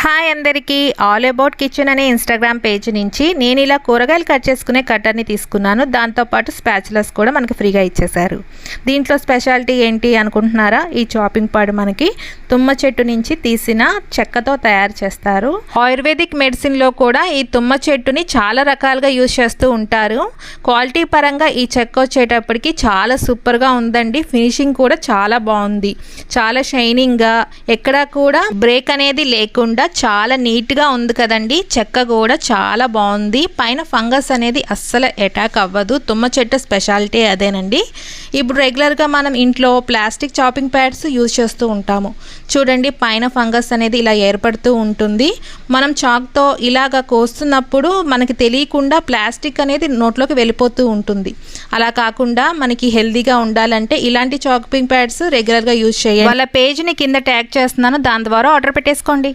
Hi అందరికీ all about kitchen అనే Instagram page నుంచి నేను ఇలా కూరగాయలు కట్ చేసుకునే కట్టర్ని తీసుకున్నాను. దాంతోపాటు స్పాచులస్ కూడా మనకి ఫ్రీగా ఇచ్చేశారు. దీంట్లో స్పెషాలిటీ ఏంటి అనుకుంటున్నారా? ఈ చాపింగ్ పాడ్ మనకి తుమ్మ చెట్టు నుంచి తీసిన చెక్కతో తయారు చేస్తారు. ఆయుర్వేదిక్ మెడిసిన్లో కూడా ఈ తుమ్మ చెట్టుని చాలా రకాలుగా యూజ్ చేస్తూ ఉంటారు. క్వాలిటీ పరంగా ఈ చెక్క వచ్చేటప్పటికి చాలా సూపర్గా ఉందండి. ఫినిషింగ్ కూడా చాలా బాగుంది. చాలా షైనింగ్గా, ఎక్కడా కూడా బ్రేక్ అనేది లేకుండా చాలా నీట్గా ఉంది కదండి. చెక్క కూడా చాలా బాగుంది. పైన ఫంగస్ అనేది అస్సలు అటాక్ అవ్వదు. తుమ్మ చెట్టు స్పెషాలిటీ అదేనండి. ఇప్పుడు రెగ్యులర్గా మనం ఇంట్లో ప్లాస్టిక్ చాపింగ్ ప్యాడ్స్ యూజ్ చేస్తూ ఉంటాము. చూడండి, పైన ఫంగస్ అనేది ఇలా ఏర్పడుతూ ఉంటుంది. మనం చాక్తో ఇలాగ కోస్తున్నప్పుడు మనకి తెలియకుండా ప్లాస్టిక్ అనేది నోట్లోకి వెళ్ళిపోతూ ఉంటుంది. అలా కాకుండా మనకి హెల్తీగా ఉండాలంటే ఇలాంటి చాపింగ్ ప్యాడ్స్ రెగ్యులర్గా యూజ్ చేయాలి. వాళ్ళ పేజ్ని కింద ట్యాగ్ చేస్తున్నాను, దాని ద్వారా ఆర్డర్ పెట్టేసుకోండి.